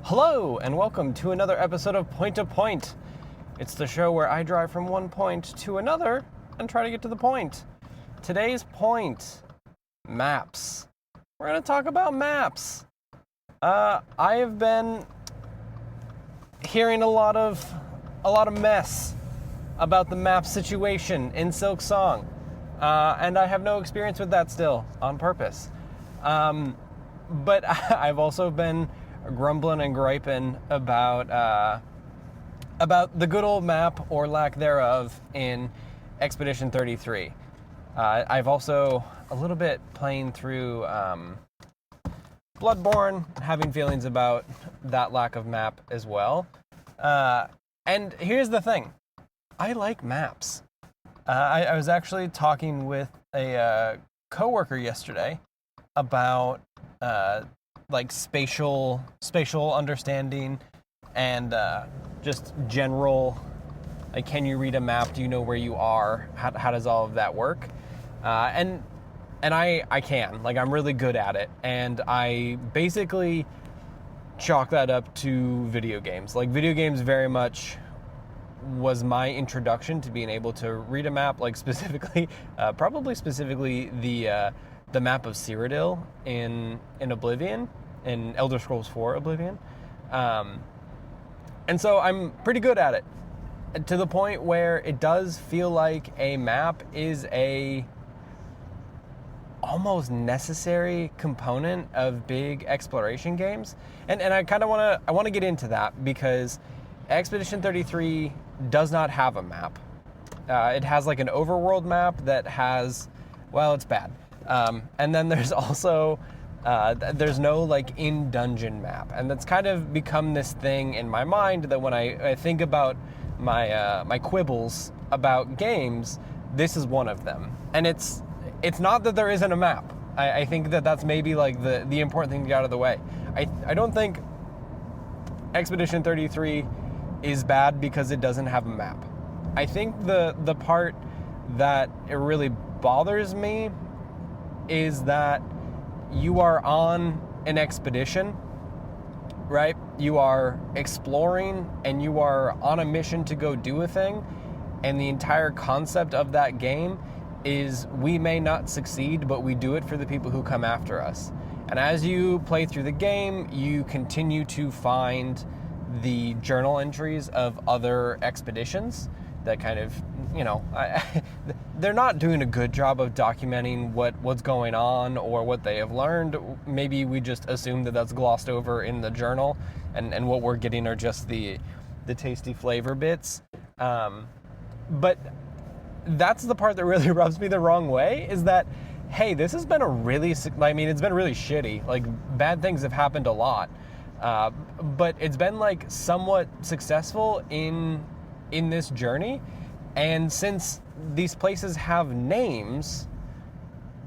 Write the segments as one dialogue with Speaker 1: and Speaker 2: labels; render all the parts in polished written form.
Speaker 1: Hello, and welcome to another episode of Point to Point. It's the show where I drive from one point to another and try to get to the point. Today's point, maps. We're going to talk about maps. I have been hearing a lot of mess about the map situation in Silk Song, and I have no experience with that still, on purpose. But I've also been grumbling and griping about the good old map, or lack thereof, in Expedition 33. I've also a little bit playing through Bloodborne, having feelings about that lack of map as well. And here's the thing. I like maps. I was actually talking with a coworker yesterday about like spatial understanding and just general, like, can you read a map? Do you know where you are? How does all of that work? And I can. Like, I'm really good at it. And I basically chalk that up to video games. Like, video games very much was my introduction to being able to read a map, like specifically, probably specifically the map of Cyrodiil in Oblivion, in Elder Scrolls 4 Oblivion. And so I'm pretty good at it, to the point where it does feel like a map is a almost necessary component of big exploration games. And I kind of want to get into that, because Expedition 33 does not have a map. It has like an overworld map that has, well, it's bad. And then there's also, there's no like in-dungeon map. And that's kind of become this thing in my mind that when I think about my quibbles about games, this is one of them. And it's not that there isn't a map. I think that that's maybe like the important thing to get out of the way. I don't think Expedition 33 is bad because it doesn't have a map. I think the part that it really bothers me is that you are on an expedition, right? You are exploring and you are on a mission to go do a thing, and the entire concept of that game is we may not succeed, but we do it for the people who come after us. And as you play through the game, you continue to find the journal entries of other expeditions that kind of, they're not doing a good job of documenting what's going on or what they have learned. Maybe we just assume that that's glossed over in the journal, and what we're getting are just the tasty flavor bits. But that's the part that really rubs me the wrong way, is that, hey, this has been it's been really shitty. Like, bad things have happened a lot. But it's been like somewhat successful in this journey. And since these places have names,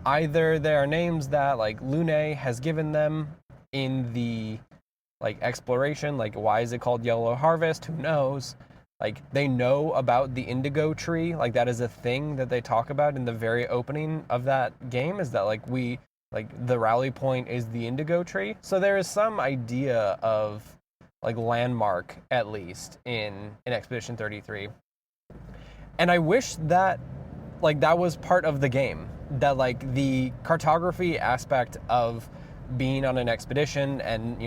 Speaker 1: either they are names that like Lune has given them in the like exploration, like why is it called Yellow Harvest? Who knows? Like, they know about the indigo tree, like that is a thing that they talk about in the very opening of that game, is that like the rally point is the indigo tree. So there is some idea of like landmark, at least in Expedition 33. And I wish that like that was part of the game, that like the cartography aspect of being on an expedition and,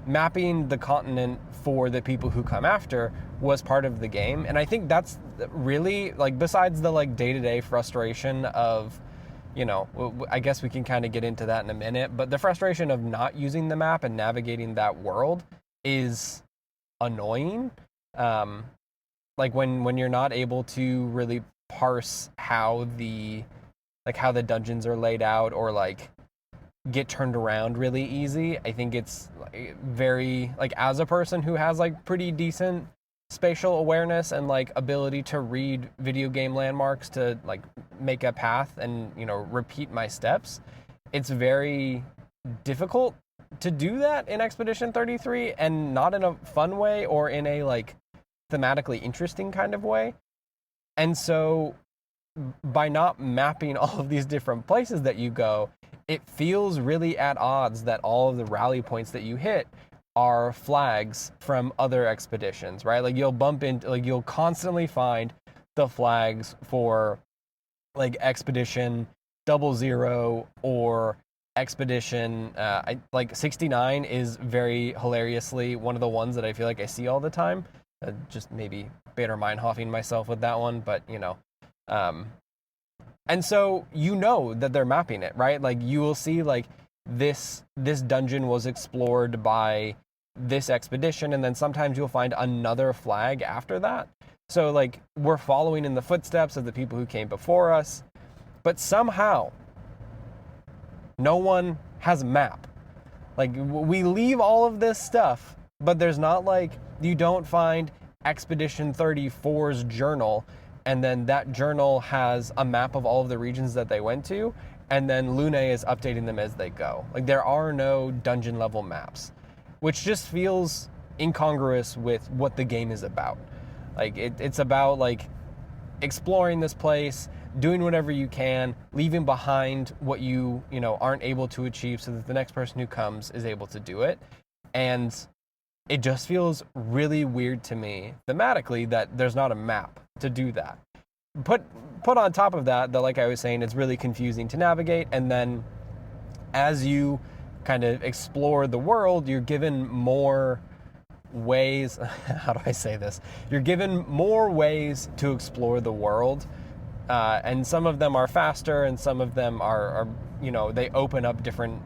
Speaker 1: mapping the continent for the people who come after was part of the game. And I think that's really, like, besides the like day-to-day frustration of, I guess we can kind of get into that in a minute, but the frustration of not using the map and navigating that world is annoying. Like when you're not able to really parse how the dungeons are laid out, or like get turned around really easy. I think it's very, like, as a person who has like pretty decent spatial awareness and like ability to read video game landmarks to like make a path and repeat my steps, it's very difficult to do that in Expedition 33, and not in a fun way or in a like thematically interesting kind of way. And so by not mapping all of these different places that you go, it feels really at odds that all of the rally points that you hit are flags from other expeditions, right? Like you'll bump into, like you'll constantly find the flags for like Expedition 00 or Expedition like 69 is very hilariously one of the ones that I feel like I see all the time. Just maybe Bader Meinhofing myself with that one, but um, and so that they're mapping it, right? Like you will see like this dungeon was explored by this expedition, and then sometimes you'll find another flag after that. So like we're following in the footsteps of the people who came before us, but somehow no one has a map. Like we leave all of this stuff, but there's not like you don't find Expedition 34's journal and then that journal has a map of all of the regions that they went to, and then Lune is updating them as they go. Like there are no dungeon level maps, which just feels incongruous with what the game is about. Like it's about like exploring this place, doing whatever you can, leaving behind what you aren't able to achieve so that the next person who comes is able to do it. And it just feels really weird to me thematically that there's not a map to do that. Put on top of that, like I was saying, it's really confusing to navigate, and then as you kind of explore the world, you're given more ways, how do I say this? You're given more ways to explore the world, and some of them are faster, and some of them are they open up different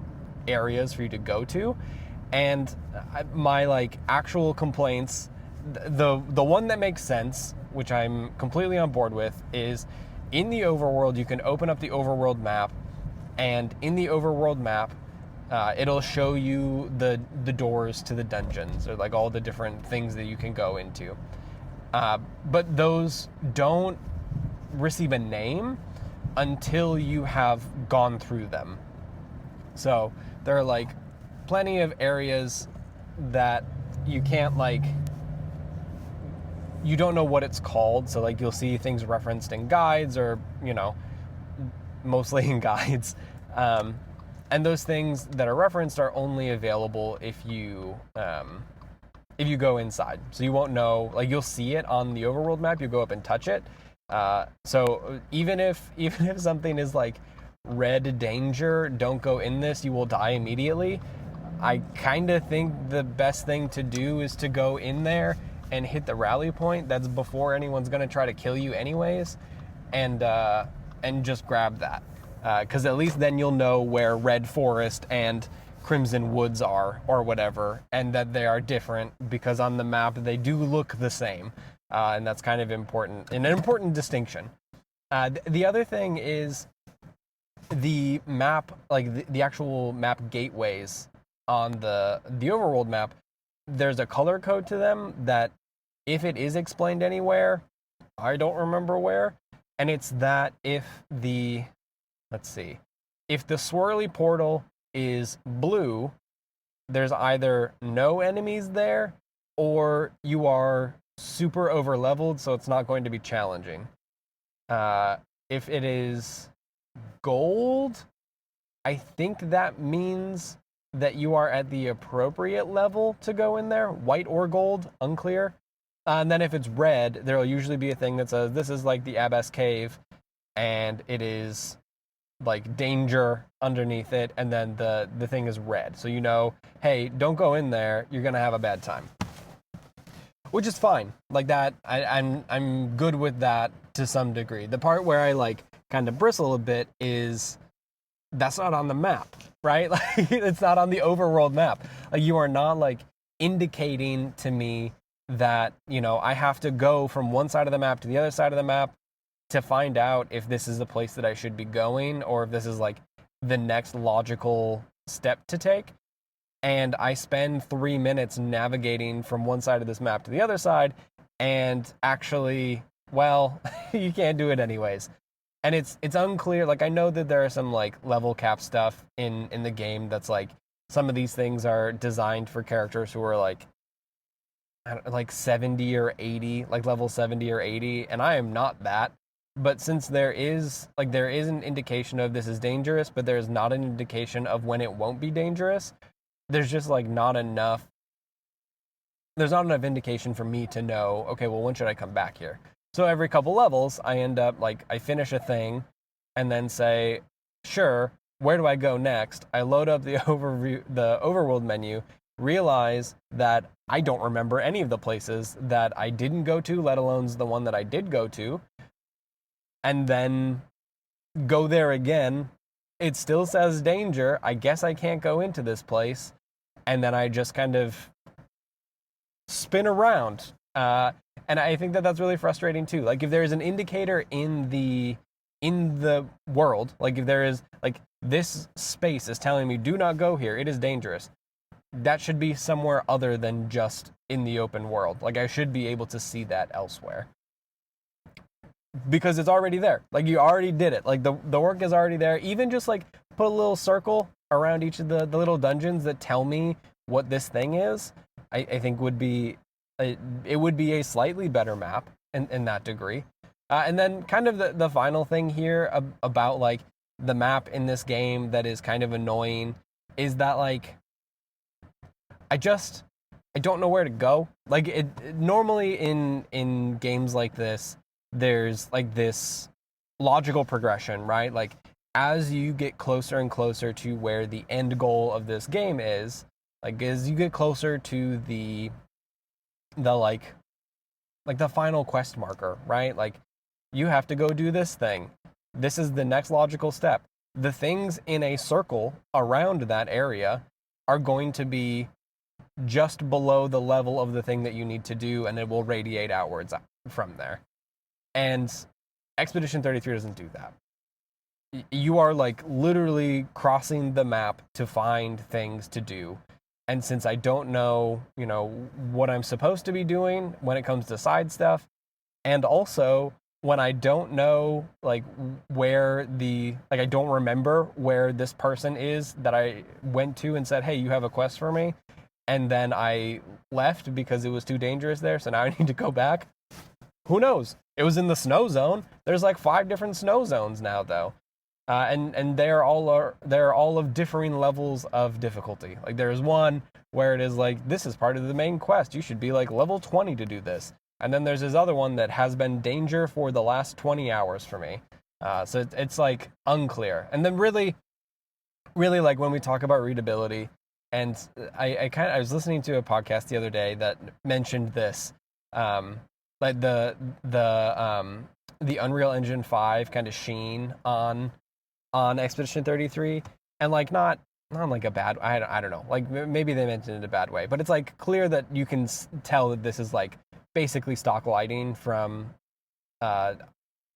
Speaker 1: areas for you to go to. And my like actual complaints, the one that makes sense, which I'm completely on board with, is in the overworld you can open up the overworld map, and in the overworld map it'll show you the doors to the dungeons, or like all the different things that you can go into, but those don't receive a name until you have gone through them. So there are like plenty of areas that you can't like, you don't know what it's called, so like you'll see things referenced in guides, or mostly in guides, and those things that are referenced are only available if you go inside. So you won't know, like you'll see it on the overworld map, you go up and touch it. So even if something is like red danger, don't go in this, you will die immediately. I kind of think the best thing to do is to go in there and hit the rally point. That's before anyone's going to try to kill you anyways, and just grab that, because at least then you'll know where Red Forest and Crimson Woods are, or whatever, and that they are different, because on the map they do look the same, and that's kind of important, an important distinction. The other thing is the map, like the actual map gateways on the overworld map, there's a color code to them that, if it is explained anywhere, I don't remember where, and it's that if the swirly portal is blue, there's either no enemies there, or you are super over leveled, so it's not going to be challenging. If it is gold, I think that means that you are at the appropriate level to go in there. White or gold, unclear. And then if it's red, there'll usually be a thing that says this is like the Abyss Cave, and it is like danger underneath it, and then the thing is red. So hey, don't go in there, you're gonna have a bad time. Which is fine. Like that, I'm good with that to some degree. The part where I like kind of bristle a bit is that's not on the map, right? Like it's not on the overworld map. Like you are not like indicating to me that, I have to go from one side of the map to the other side of the map to find out if this is the place that I should be going, or if this is like the next logical step to take. And I spend 3 minutes navigating from one side of this map to the other side, and actually, well, you can't do it anyways. And it's unclear. Like I know that there are some like level cap stuff in the game that's like, some of these things are designed for characters who are like 70 or 80, like level 70 or 80, and I am not that. But since there is an indication of this is dangerous, but there's not an indication of when it won't be dangerous, there's just like not enough there's not enough indication for me to know, okay, well, when should I come back here? So every couple levels, I end up like, I finish a thing and then say, sure, where do I go next? I load up the overworld menu, realize that I don't remember any of the places that I didn't go to, let alone the one that I did go to, and then go there again. It still says danger. I guess I can't go into this place. And then I just kind of spin around. And I think that that's really frustrating too. Like if there is an indicator in the world, like if there is like this space is telling me do not go here, it is dangerous. That should be somewhere other than just in the open world. Like I should be able to see that elsewhere. Because it's already there. Like you already did it. Like the work is already there. Even just like put a little circle around each of the little dungeons that tell me what this thing is, I think would be it would be a slightly better map in that degree. And then kind of the final thing here about like the map in this game that is kind of annoying is that like I don't know where to go. Like it normally in games like this, there's like this logical progression, right? Like as you get closer and closer to where the end goal of this game is, like as you get closer to the like the final quest marker, right? Like you have to go do this thing. This is the next logical step. The things in a circle around that area are going to be just below the level of the thing that you need to do, and it will radiate outwards from there. And Expedition 33 doesn't do that. You are like literally crossing the map to find things to do. And since I don't know, what I'm supposed to be doing when it comes to side stuff, and also when I don't know like where I don't remember where this person is that I went to and said, hey, you have a quest for me, and then I left because it was too dangerous there, so now I need to go back. Who knows? It was in the snow zone. There's like 5 different snow zones now, though, and they're all of differing levels of difficulty. Like there's one where it is like, this is part of the main quest. You should be like level 20 to do this. And then there's this other one that has been danger for the last 20 hours for me. So it's like unclear. And then really like when we talk about readability, and I was listening to a podcast the other day that mentioned this, like the Unreal Engine 5 kind of sheen on Expedition 33, and like not like a bad, I don't know, like maybe they mentioned it in a bad way, but it's like clear that you can tell that this is like basically stock lighting from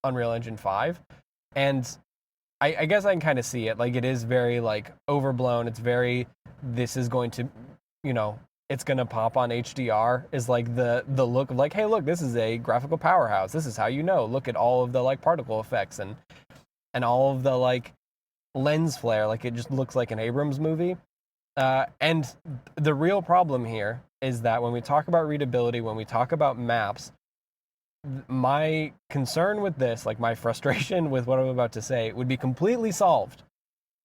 Speaker 1: Unreal Engine 5, and I guess I can kind of see it. Like it is very like overblown. It's very, this is going to, it's going to pop on HDR is like the look of like, hey, look, this is a graphical powerhouse. This is how look at all of the like particle effects and all of the like lens flare. Like it just looks like an Abrams movie. And the real problem here is that when we talk about readability, when we talk about maps, my concern with this, like my frustration with what I'm about to say, would be completely solved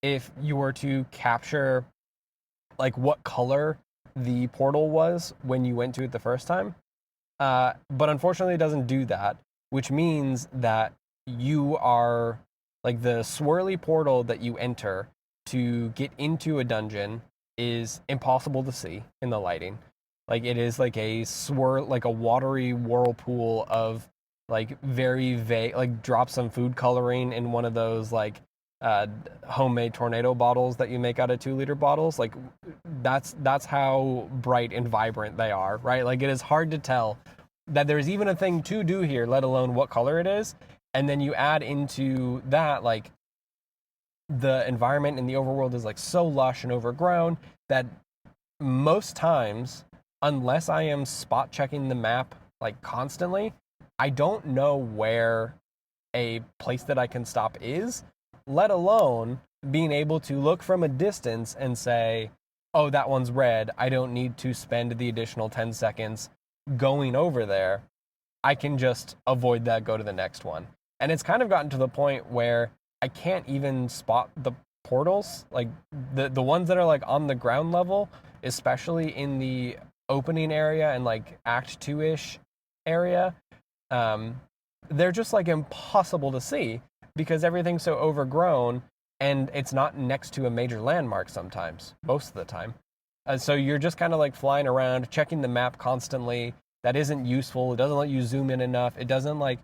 Speaker 1: if you were to capture like what color the portal was when you went to it the first time. But unfortunately it doesn't do that, which means that you are like the swirly portal that you enter to get into a dungeon is impossible to see in the lighting. Like it is like a like a watery whirlpool of like very vague, like drop some food coloring in one of those like homemade tornado bottles that you make out of 2-liter bottles. Like that's how bright and vibrant they are, right? Like it is hard to tell that there's even a thing to do here, let alone what color it is. And then you add into that like the environment in the overworld is like so lush and overgrown that most times, unless I am spot checking the map like constantly, I don't know where a place that I can stop is, let alone being able to look from a distance and say, oh, that one's red. I don't need to spend the additional 10 seconds going over there. I can just avoid that, go to the next one. And it's kind of gotten to the point where I can't even spot the portals, like the ones that are like on the ground level, especially in the opening area and like Act 2-ish area, um, they're just like impossible to see because everything's so overgrown and it's not next to a major landmark sometimes, most of the time. So you're just kind of like flying around, checking the map constantly. That isn't useful. It doesn't let you zoom in enough. It doesn't like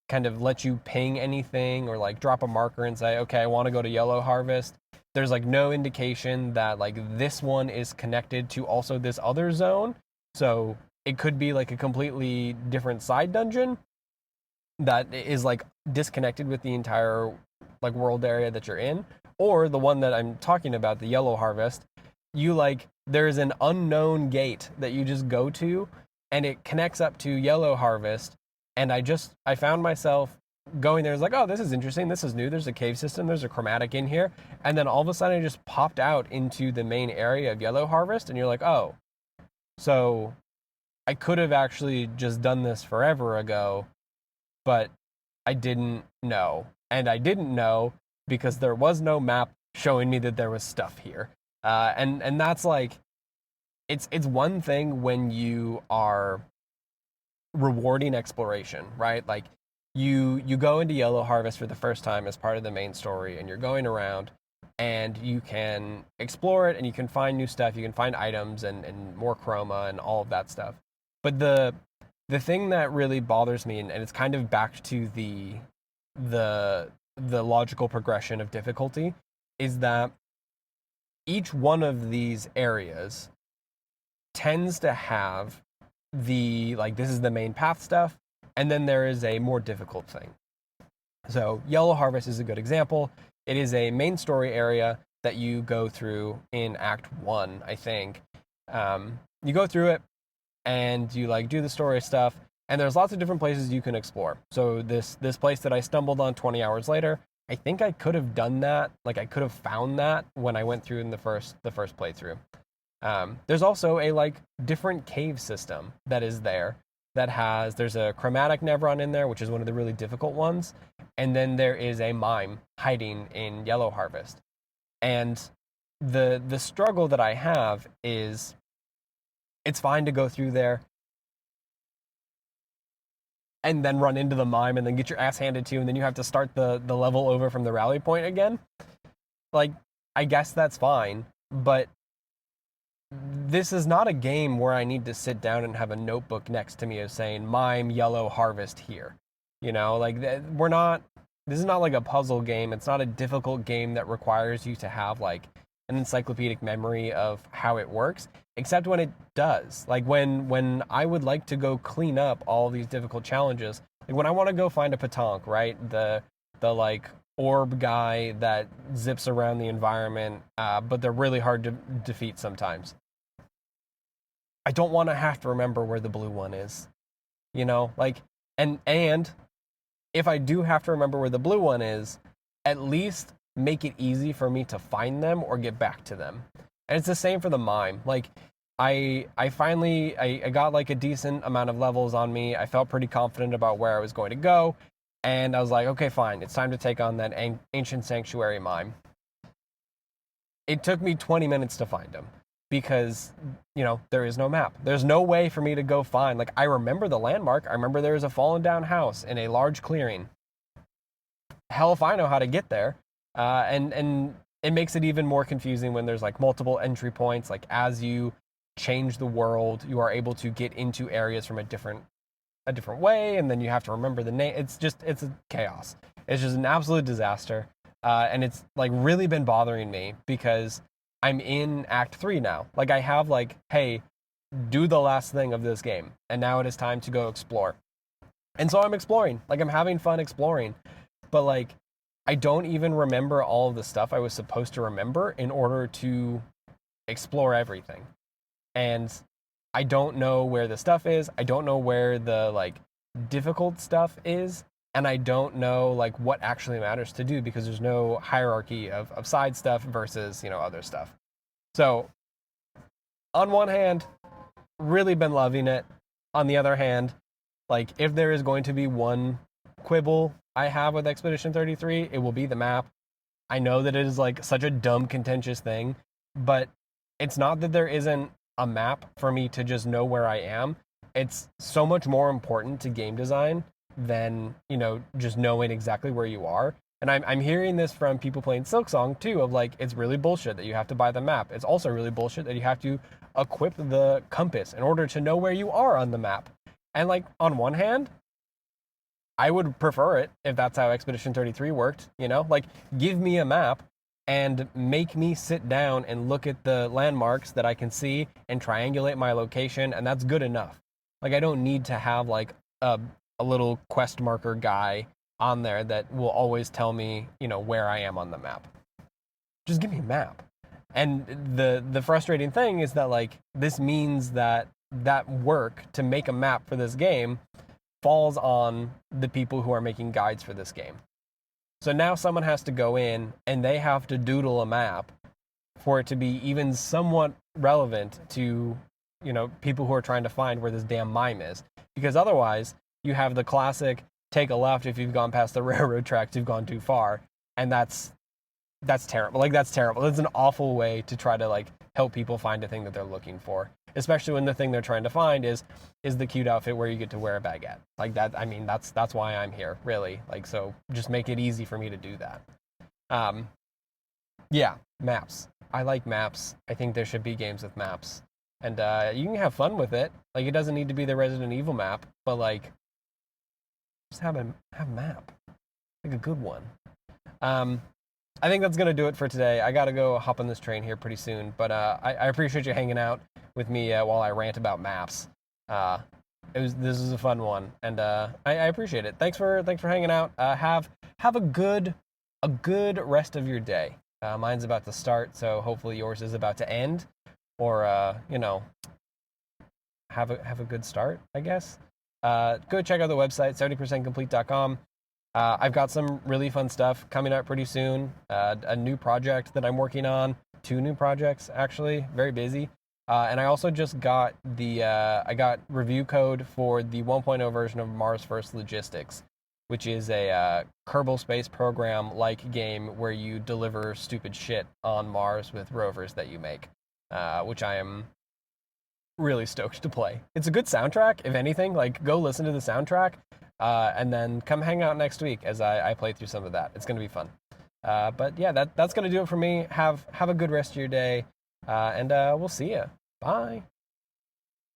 Speaker 1: kind of let you ping anything or like drop a marker and say, okay, I want to go to Yellow Harvest. There's like no indication that like this one is connected to also this other zone. So it could be like a completely different side dungeon that is like disconnected with the entire like world area that you're in, or the one that I'm talking about, the Yellow Harvest. You like there's an unknown gate that you just go to and it connects up to Yellow Harvest, and I found myself going there. It's like, oh, this is interesting, this is new, there's a cave system, there's a chromatic in here, and then all of a sudden I just popped out into the main area of Yellow Harvest, and you're like, oh, so I could have actually just done this forever ago, but I didn't know. And I didn't know because there was no map showing me that there was stuff here. And that's like, it's one thing when you are rewarding exploration, right? Like you go into Yellow Harvest for the first time as part of the main story, and you're going around and you can explore it and you can find new stuff, you can find items and more chroma and all of that stuff. But the thing that really bothers me, and it's kind of back to the logical progression of difficulty, is that each one of these areas tends to have the like this is the main path stuff, and then there is a more difficult thing. So Yellow Harvest is a good example. It is a main story area that you go through in Act 1, I think. You go through it and you like do the story stuff, and there's lots of different places you can explore. So this place that I stumbled on 20 hours later, I think I could have done that, like I could have found that when I went through in the first playthrough. There's also a like different cave system that is there that there's a chromatic Nevron in there, which is one of the really difficult ones, and then there is a mime hiding in Yellow Harvest. And the struggle that I have is it's fine to go through there and then run into the mime and then get your ass handed to you, and then you have to start the level over from the rally point again. Like, I guess that's fine, but this is not a game where I need to sit down and have a notebook next to me of saying mime Yellow Harvest here. You know, like this is not like a puzzle game. It's not a difficult game that requires you to have like an encyclopedic memory of how it works, except when it does. Like when I would like to go clean up all these difficult challenges, like when I want to go find a petanque, right? The like orb guy that zips around the environment, but they're really hard to defeat sometimes. I don't want to have to remember where the blue one is, you know, like, and if I do have to remember where the blue one is, at least make it easy for me to find them or get back to them. And it's the same for the mime. Like, I finally got like a decent amount of levels on me. I felt pretty confident about where I was going to go, and I was like, okay, fine, it's time to take on that ancient sanctuary mime. It took me 20 minutes to find him because, you know, there is no map. There's no way for me to go find, like, I remember the landmark. I remember there is a fallen down house in a large clearing. Hell if I know how to get there. And it makes it even more confusing when there's like multiple entry points. Like, as you change the world, you are able to get into areas from a different way, and then you have to remember the name. It's a chaos. It's just an absolute disaster. And it's like really been bothering me because I'm in Act 3 now. Like, I have like, hey, do the last thing of this game, and now it is time to go explore. And so I'm exploring. Like, I'm having fun exploring. But like, I don't even remember all of the stuff I was supposed to remember in order to explore everything. And I don't know where the stuff is. I don't know where the like difficult stuff is. And I don't know like what actually matters to do because there's no hierarchy of side stuff versus, you know, other stuff. So on one hand, really been loving it. On the other hand, like, if there is going to be one quibble I have with Expedition 33, it will be the map. I know that it is like such a dumb, contentious thing, but it's not that there isn't a map for me to just know where I am. It's so much more important to game design than, just knowing exactly where you are. And I'm hearing this from people playing Silksong too, of like, it's really bullshit that you have to buy the map. It's also really bullshit that you have to equip the compass in order to know where you are on the map. And like, on one hand, I would prefer it if that's how Expedition 33 worked, Like, give me a map and make me sit down and look at the landmarks that I can see and triangulate my location, and that's good enough. Like, I don't need to have like a little quest marker guy on there that will always tell me, where I am on the map. Just give me a map. And the frustrating thing is that like this means that work to make a map for this game falls on the people who are making guides for this game. So now someone has to go in and they have to doodle a map for it to be even somewhat relevant to, people who are trying to find where this damn mime is. Because otherwise, you have the classic take a left if you've gone past the railroad tracks, you've gone too far. And that's terrible. Like, that's terrible. That's an awful way to try to like help people find a thing that they're looking for. Especially when the thing they're trying to find is the cute outfit where you get to wear a baguette. Like that, I mean, that's why I'm here, really. Like, so just make it easy for me to do that. Yeah, maps. I like maps. I think there should be games with maps. And you can have fun with it. Like, it doesn't need to be the Resident Evil map, but like, just have a map. Like a good one. I think that's going to do it for today. I got to go hop on this train here pretty soon, but I appreciate you hanging out with me while I rant about maps. This is a fun one, and I appreciate it. Thanks for hanging out. Have a good rest of your day. Mine's about to start, so hopefully yours is about to end, or have a good start, I guess. Go check out the website 70percentcomplete.com. I've got some really fun stuff coming out pretty soon. A new project that I'm working on. 2 new projects, actually. Very busy. And I also just got I got review code for the 1.0 version of Mars First Logistics, which is a Kerbal Space Program-like game where you deliver stupid shit on Mars with rovers that you make, which I am really stoked to play. It's a good soundtrack, if anything. Like, go listen to the soundtrack. And then come hang out next week as I play through some of that. It's going to be fun. But yeah, that's going to do it for me. Have a good rest of your day, and we'll see you. Bye.